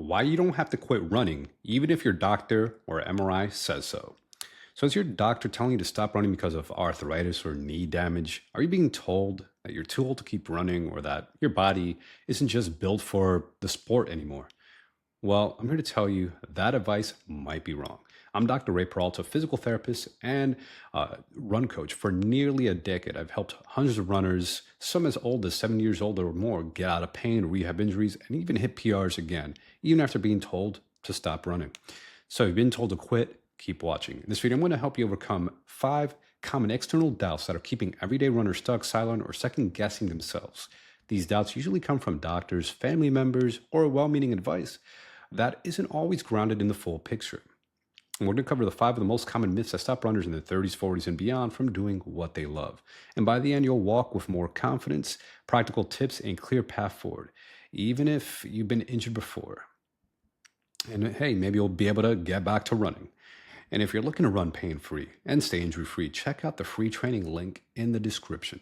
why you don't have to quit running, even if your doctor or MRI says so. So, is your doctor telling you to stop running because of arthritis or knee damage? Are you being told that you're too old to keep running or that your body isn't just built for the sport anymore? Well, I'm here to tell you that advice might be wrong. I'm Dr. Ray Peralta, physical therapist and run coach. For nearly a decade, I've helped hundreds of runners, some as old as 7 years old or more, get out of pain, rehab injuries, and even hit PRs again, even after being told to stop running. So, if you've been told to quit, keep watching. In this video, I'm going to help you overcome 5 common external doubts that are keeping everyday runners stuck, silent, or second guessing themselves. These doubts usually come from doctors, family members, or well meaning advice that isn't always grounded in the full picture. And we're going to cover the 5 of the most common myths that stop runners in their 30s, 40s, and beyond from doing what they love. And by the end, you'll walk with more confidence, practical tips, and clear path forward, even if you've been injured before. And hey, maybe you'll be able to get back to running. And if you're looking to run pain-free and stay injury-free, check out the free training link in the description.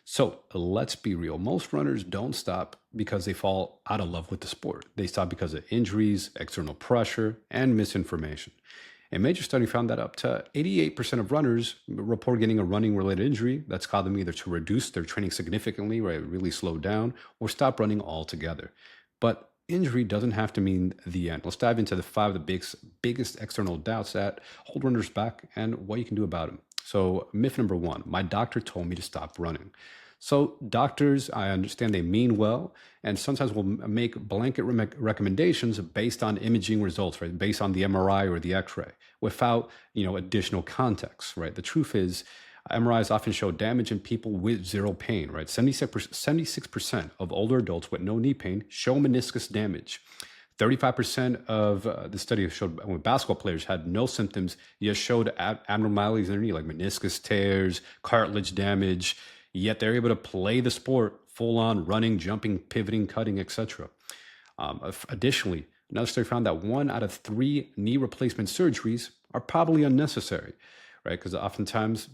So let's be real. Most runners don't stop because they fall out of love with the sport. They stop because of injuries, external pressure, and misinformation. A major study found that up to 88% of runners report getting a running-related injury that's caused them either to reduce their training significantly, right, really slow down, or stop running altogether. But injury doesn't have to mean the end. Let's dive into the 5 of the biggest external doubts that hold runners back and what you can do about them. So myth number 1, my doctor told me to stop running. So doctors, I understand they mean well, and sometimes will make blanket recommendations based on imaging results, right? Based on the MRI or the X-ray, without additional context, right? The truth is, MRIs often show damage in people with zero pain, right? 76% of older adults with no knee pain show meniscus damage. 35% of the study showed when basketball players had no symptoms, yet showed abnormalities in their knee, like meniscus tears, cartilage damage, yet they're able to play the sport full on, running, jumping, pivoting, cutting, etc. Additionally, another study found that 1 out of 3 knee replacement surgeries are probably unnecessary, right? Because oftentimes,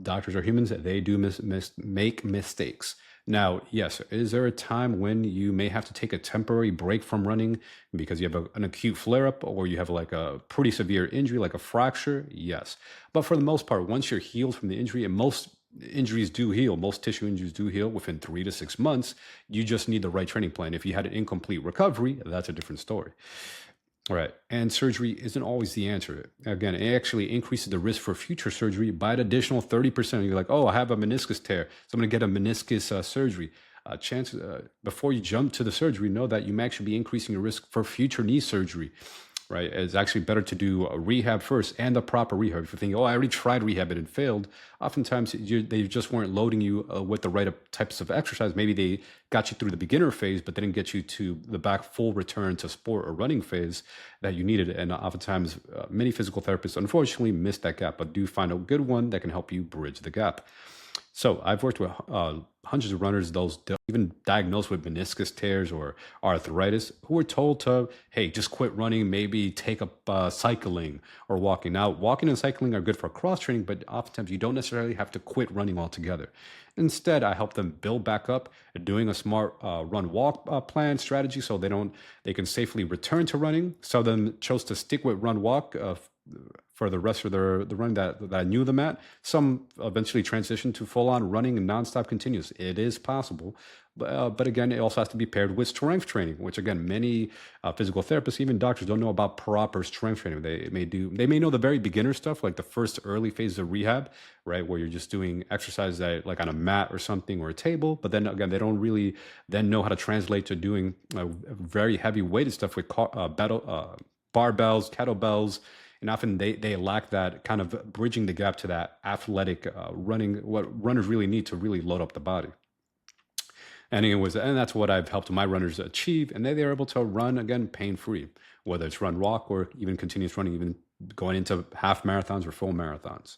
doctors are humans, they do make mistakes. Now, yes, is there a time when you may have to take a temporary break from running because you have an acute flare-up or you have like a pretty severe injury, like a fracture? Yes. But for the most part, once you're healed from the injury, and most injuries do heal, most tissue injuries do heal within 3 to 6 months, you just need the right training plan. If you had an incomplete recovery, that's a different story. Right. And surgery isn't always the answer. Again, it actually increases the risk for future surgery by an additional 30%. You're like, oh, I have a meniscus tear, so I'm going to get a meniscus surgery. Before you jump to the surgery, know that you may actually be increasing your risk for future knee surgery. Right. It's actually better to do a rehab first and a proper rehab. If you think, oh, I already tried rehab and it failed, oftentimes they just weren't loading you with the right types of exercise. Maybe they got you through the beginner phase, but they didn't get you to the back full return to sport or running phase that you needed. And oftentimes, many physical therapists, unfortunately, miss that gap, but do find a good one that can help you bridge the gap. So I've worked with hundreds of runners, those even diagnosed with meniscus tears or arthritis, who were told to, hey, just quit running, maybe take up cycling or walking. Now, walking and cycling are good for cross training, but oftentimes you don't necessarily have to quit running altogether. Instead, I help them build back up, doing a smart run-walk plan strategy so they can safely return to running. Some of them chose to stick with run-walk for the rest of the run that I knew them at. Some eventually transitioned to full-on running and nonstop continuous. It is possible. But again, it also has to be paired with strength training, which again, many physical therapists, even doctors, don't know about proper strength training. They may know the very beginner stuff, like the first early phase of rehab, right, where you're just doing exercises that, like on a mat or something or a table. But then again, they don't really then know how to translate to doing very heavy weighted stuff with barbells, kettlebells. And often they lack that kind of bridging the gap to that athletic running, what runners really need to really load up the body. And that's what I've helped my runners achieve. And they're able to run, again, pain-free, whether it's run, walk, or even continuous running, even going into half marathons or full marathons.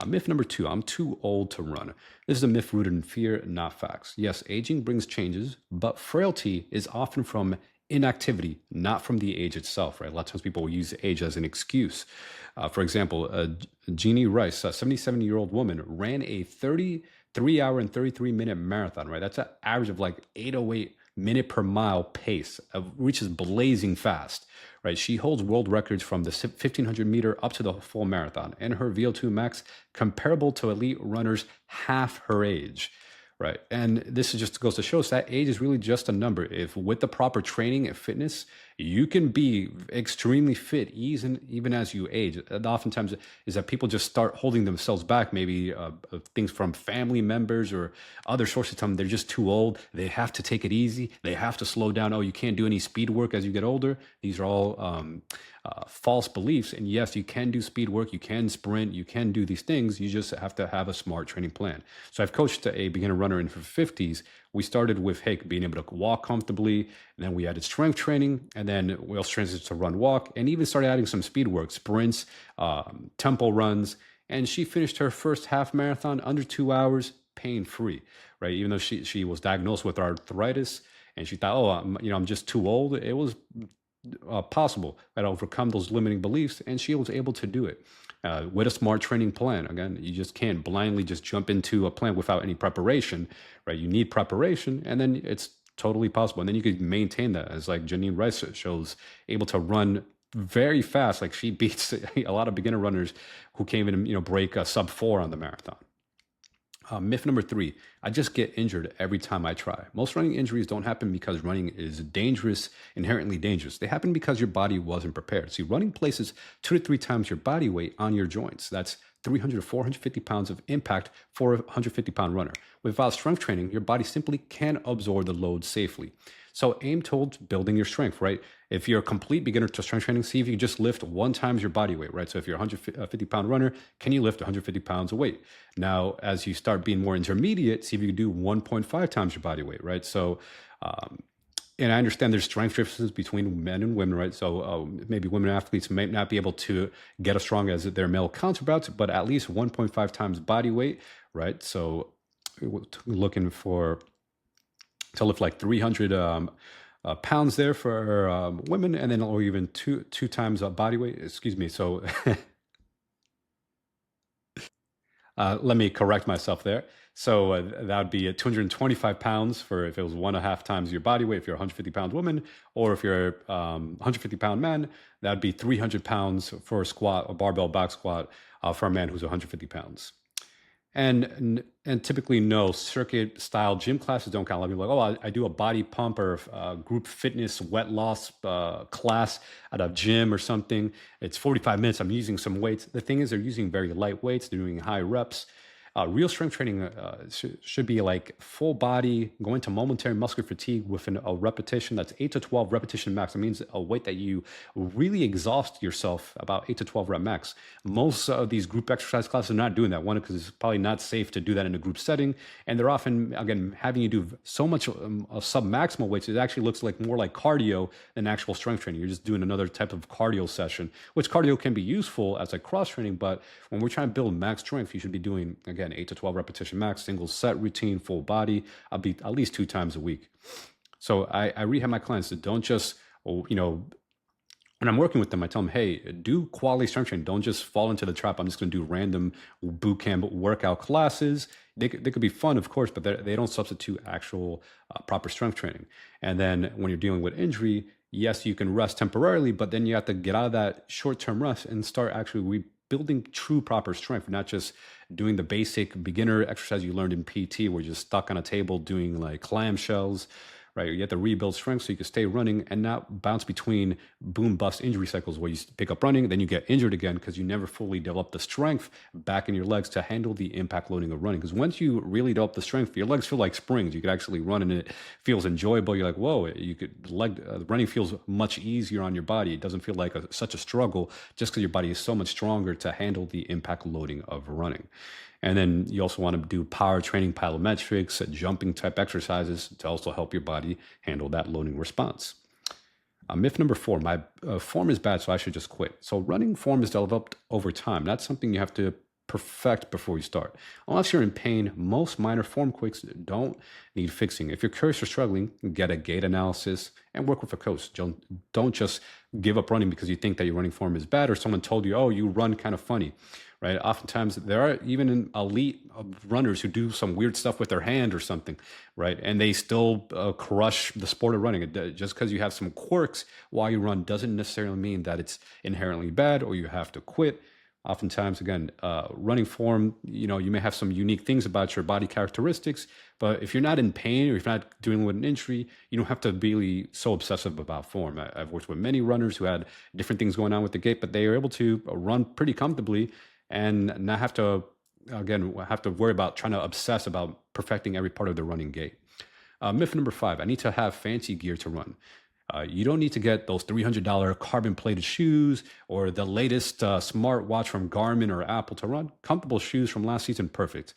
Myth number 2, I'm too old to run. This is a myth rooted in fear, not facts. Yes, aging brings changes, but frailty is often from inactivity, not from the age itself, right? A lot of times people will use age as an excuse. For example, Jeannie Rice, a 77-year-old woman, ran a 33-hour and 33-minute marathon, right? That's an average of like 808 minute per mile pace, which is blazing fast, right? She holds world records from the 1500 meter up to the full marathon, and her VO2 max comparable to elite runners half her age. Right. And this is just goes to show us that age is really just a number. If with the proper training and fitness, you can be extremely fit even as you age. And oftentimes is that people just start holding themselves back, maybe things from family members or other sources tell them they're just too old. They have to take it easy. They have to slow down. Oh, you can't do any speed work as you get older. These are all false beliefs. And yes, you can do speed work, you can sprint, you can do these things. You just have to have a smart training plan. So I've coached a beginner runner in her 50s. We started with, hey, being able to walk comfortably. And then we added strength training. And then we also transitioned to run, walk, and even started adding some speed work, sprints, tempo runs. And she finished her first half marathon under 2 hours, pain free, right? Even though she was diagnosed with arthritis and she thought, oh, I'm just too old. It was possible to overcome those limiting beliefs, and she was able to do it with a smart training plan. Again, you just can't blindly just jump into a plan without any preparation, right? You need preparation, and then it's totally possible. And then you could maintain that, as like Janine Rice shows, able to run very fast. Like she beats a lot of beginner runners who came in and break a sub 4 on the marathon. Myth number 3, I just get injured every time I try. Most running injuries don't happen because running is dangerous, inherently dangerous. They happen because your body wasn't prepared. See, running places 2 to 3 times your body weight on your joints. That's 300 to 450 pounds of impact for a 150-pound runner. Without strength training, your body simply can't absorb the load safely. So aim towards building your strength, right? If you're a complete beginner to strength training, see if you just lift 1 times your body weight, right? So if you're a 150-pound runner, can you lift 150 pounds of weight? Now, as you start being more intermediate, see if you can do 1.5 times your body weight, right? So, and I understand there's strength differences between men and women, right? So maybe women athletes may not be able to get as strong as their male counterparts, but at least 1.5 times body weight, right? So looking to lift like 300 pounds there for women, and then or even two times body weight. Excuse me. So let me correct myself there. So that would be 225 pounds for if it was 1.5 times your body weight, if you're a 150-pound woman, or if you're a 150-pound man, that would be 300 pounds for a squat, a barbell back squat for a man who's 150 pounds. And typically, no, circuit style gym classes don't count. A lot of people are like, oh, I do a body pump or group fitness weight loss class at a gym or something. It's 45 minutes. I'm using some weights. The thing is, they're using very light weights. They're doing high reps. Real strength training should be like full body, going to momentary muscular fatigue with a repetition that's 8 to 12 repetition max. It means a weight that you really exhaust yourself about 8 to 12 rep max. Most of these group exercise classes are not doing that. One, because it's probably not safe to do that in a group setting. And they're often, again, having you do so much sub-maximal weights, it actually looks like more like cardio than actual strength training. You're just doing another type of cardio session, which cardio can be useful as like cross training. But when we're trying to build max strength, you should be doing, again, 8 to 12 repetition max, single set routine, full body. I'll be at least 2 times a week. So I rehab my clients that don't just, when I'm working with them, I tell them, hey, do quality strength training. Don't just fall into the trap. I'm just going to do random boot camp workout classes. They could be fun, of course, but they don't substitute actual proper strength training. And then when you're dealing with injury, yes, you can rest temporarily, but then you have to get out of that short-term rest and start actually building true proper strength, not just doing the basic beginner exercise you learned in PT where you're just stuck on a table doing like clamshells, right? You have to rebuild strength so you can stay running and not bounce between boom bust injury cycles where you pick up running, then you get injured again because you never fully develop the strength back in your legs to handle the impact loading of running. Because once you really develop the strength, your legs feel like springs. You could actually run and it feels enjoyable. You're like, whoa, running feels much easier on your body. It doesn't feel like such a struggle just because your body is so much stronger to handle the impact loading of running. And then you also want to do power training, plyometrics, jumping type exercises to also help your body handle that loading response. Myth number 4, my form is bad, so I should just quit. So running form is developed over time. That's something you have to perfect before you start. Unless you're in pain, most minor form quicks don't need fixing. If you're curious or struggling, get a gait analysis and work with a coach. Don't just give up running because you think that your running form is bad or someone told you, oh, you run kind of funny. right? Oftentimes there are even elite runners who do some weird stuff with their hand or something, right? And they still crush the sport of running. Just because you have some quirks while you run doesn't necessarily mean that it's inherently bad or you have to quit. Oftentimes, again, running form, you may have some unique things about your body characteristics, but if you're not in pain or if you're not dealing with an injury, you don't have to be so obsessive about form. I've worked with many runners who had different things going on with the gait, but they were able to run pretty comfortably and not have to, again, have to worry about trying to obsess about perfecting every part of the running gait. Myth number 5, I need to have fancy gear to run. You don't need to get those $300 carbon plated shoes or the latest smart watch from Garmin or Apple to run. Comfortable shoes from last season, perfect.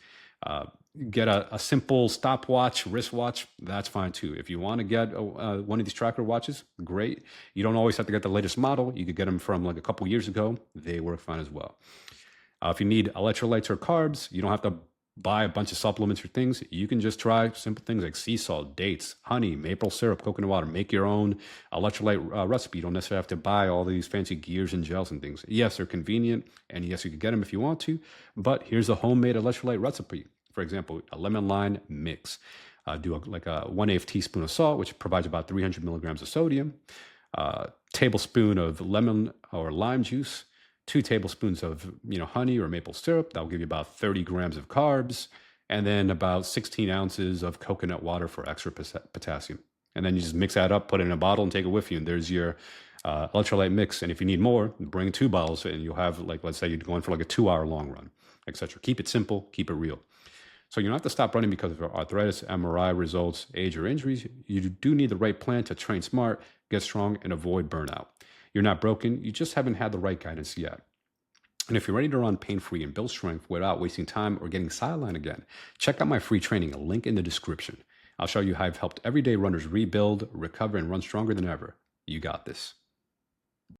Get a simple stopwatch, wristwatch, that's fine too. If you want to get one of these tracker watches, great. You don't always have to get the latest model. You could get them from like a couple years ago. They work fine as well. If you need electrolytes or carbs, you don't have to buy a bunch of supplements or things. You can just try simple things like sea salt, dates, honey, maple syrup, coconut water. Make your own electrolyte recipe. You don't necessarily have to buy all these fancy gears and gels and things. Yes, they're convenient, and yes, you can get them if you want to, but here's a homemade electrolyte recipe. For example, a lemon lime mix. Do like a 1/8 teaspoon of salt, which provides about 300 milligrams of sodium, a tablespoon of lemon or lime juice, 2 tablespoons of honey or maple syrup. That'll give you about 30 grams of carbs, and then about 16 ounces of coconut water for extra potassium. And then you just mix that up, put it in a bottle, and take it with you. And there's your electrolyte mix. And if you need more, bring 2 bottles, and you'll have, like, let's say you're going for like a 2-hour long run, etc. Keep it simple, keep it real. So you don't have to stop running because of arthritis, MRI results, age, or injuries. You do need the right plan to train smart, get strong, and avoid burnout. You're not broken. You just haven't had the right guidance yet. And if you're ready to run pain-free and build strength without wasting time or getting sidelined again, check out my free training, a link in the description. I'll show you how I've helped everyday runners rebuild, recover, and run stronger than ever. You got this.